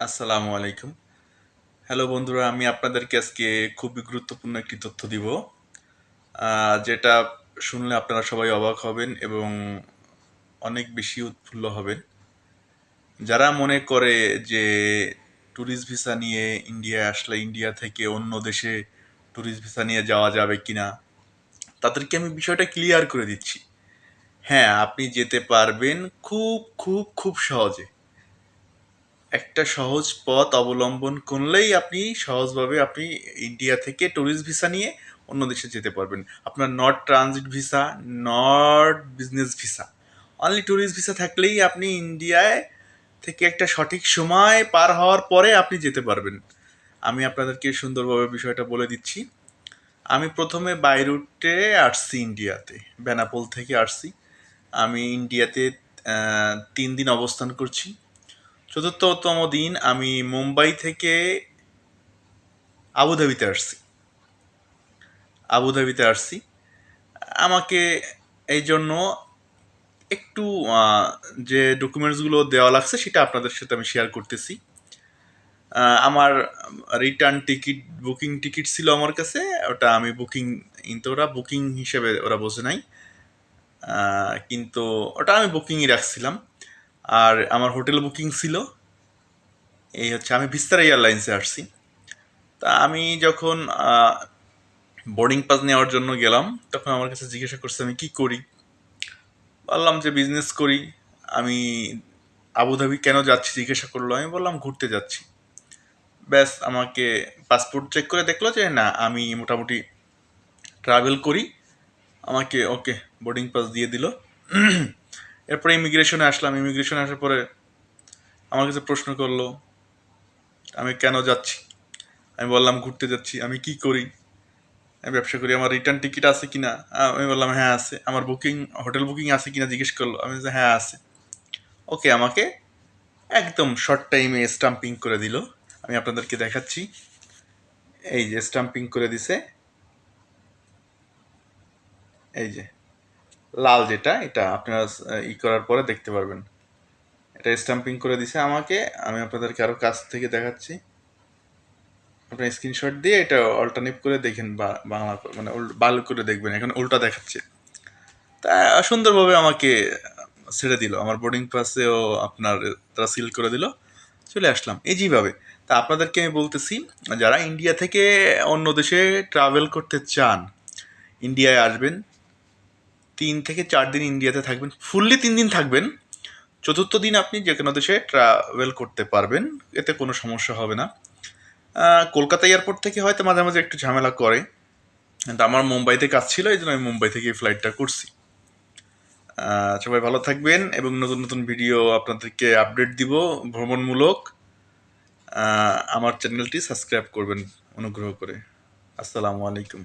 আসসালামু আলাইকুম। হ্যালো বন্ধুরা, আমি আপনাদেরকে আজকে খুবই গুরুত্বপূর্ণ একটি তথ্য দিব, যেটা শুনলে আপনারা সবাই অবাক হবেন এবং অনেক বেশি উৎফুল্ল হবেন। যারা মনে করে যে ট্যুরিস্ট ভিসা নিয়ে ইন্ডিয়ায় আসলে ইন্ডিয়া থেকে অন্য দেশে ট্যুরিস্ট ভিসা নিয়ে যাওয়া যাবে কিনা, তাদেরকে আমি বিষয়টা ক্লিয়ার করে দিচ্ছি। হ্যাঁ, আপনি যেতে পারবেন খুব খুব খুব সহজে। একটা সহজ পথ অবলম্বন করলেই আপনি সহজভাবে আপনি ইন্ডিয়া থেকে ট্যুরিস্ট ভিসা নিয়ে অন্য দেশে যেতে পারবেন। আপনার not transit visa, not business visa, only tourist visa থাকলেই আপনি ইন্ডিয়ায় থেকে একটা সঠিক সময় পার হওয়ার পরে আপনি যেতে পারবেন। আমি আপনাদেরকে সুন্দরভাবে বিষয়টা বলে দিচ্ছি। আমি প্রথমে বাই রুটে আসছি ইন্ডিয়াতে, বেনাপোল থেকে আসছি। আমি ইন্ডিয়াতে 3 দিন অবস্থান করছি। চতুর্থতম দিন আমি মুম্বাই থেকে আবুধাবিতে আসছি। আবুধাবিতে আসছি আমাকে এই জন্য একটু যে ডকুমেন্টসগুলো দেওয়া লাগছে সেটা আপনাদের সাথে আমি শেয়ার করতেছি। আমার রিটার্ন টিকিট, বুকিং টিকিট ছিল আমার কাছে। ওটা আমি বুকিং, কিন্তু ওরা বুকিং হিসেবে ওরা বোঝে নাই, কিন্তু ওটা আমি বুকিংই রাখছিলাম। আর আমার হোটেল বুকিং ছিল। এই হচ্ছে, আমি ভিস্তারা এয়ারলাইন্সে আসছি। তা আমি যখন বোর্ডিং পাস নেওয়ার জন্য গেলাম, তখন আমার কাছে জিজ্ঞাসা করছে আমি কি করি। বললাম যে বিজনেস করি। আমি আবুধাবি কেন যাচ্ছি জিজ্ঞাসা করলো, আমি বললাম ঘুরতে যাচ্ছি। ব্যাস, আমাকে পাসপোর্ট চেক করে দেখলো যে না, আমি মোটামুটি ট্রাভেল করি। আমাকে ওকে বোর্ডিং পাস দিয়ে দিল। এরপরে ইমিগ্রেশনে আসলাম। ইমিগ্রেশনে আসার পরে আমার কাছে প্রশ্ন করলো আমি কেন যাচ্ছি। আমি বললাম ঘুরতে যাচ্ছি। আমি কি করি, আমি ব্যবসা করি। আমার রিটার্ন টিকিট আছে কিনা, আমি বললাম হ্যাঁ আছে। আমার বুকিং, হোটেল বুকিং আছে কিনা জিজ্ঞেস করলো, আমি বললাম হ্যাঁ আছে। ওকে, আমাকে একদম শর্ট টাইমে স্টাম্পিং করে দিল। আমি আপনাদেরকে দেখাচ্ছি। এই যে স্টাম্পিং করে দিছে, এই যে লাল যেটা, এটা আপনারা করার পরে দেখতে পারবেন। এটা স্টাম্পিং করে দিছে আমাকে। আমি আপনাদেরকে আরো কাছ থেকে দেখাচ্ছি। আপনার স্ক্রিনশট দিয়ে এটা অল্টারনেট করে দেখেন, বা বাংলা মানে ভালো করে দেখবেন, এখন উল্টা দেখাচ্ছে। তা সুন্দরভাবে আমাকে ছেড়ে দিল। আমার বোর্ডিং পাসেও আপনার তারা সিল করে দিল। চলে আসলাম ইজিভাবে। তা আপনাদেরকে আমি বলতেছি, যারা ইন্ডিয়া থেকে অন্য দেশে ট্রাভেল করতে চান, ইন্ডিয়ায় আসবেন। 3 থেকে 4 দিন ইন্ডিয়াতে থাকবেন, ফুললি 3 দিন থাকবেন। চতুর্থ দিন আপনি যে কোনো দেশে ট্রাভেল করতে পারবেন, এতে কোনো সমস্যা হবে না। কলকাতা এয়ারপোর্ট থেকে হয়তো মাঝে মাঝে একটু ঝামেলা করে, কিন্তু আমার মুম্বাইতে কাজ ছিল, এই জন্য আমি মুম্বাই থেকে এই ফ্লাইটটা করছি। সবাই ভালো থাকবেন এবং নতুন নতুন ভিডিও আপনাদেরকে আপডেট দিব ভ্রমণমূলক। আমার চ্যানেলটি সাবস্ক্রাইব করবেন অনুগ্রহ করে। আসসালামু আলাইকুম।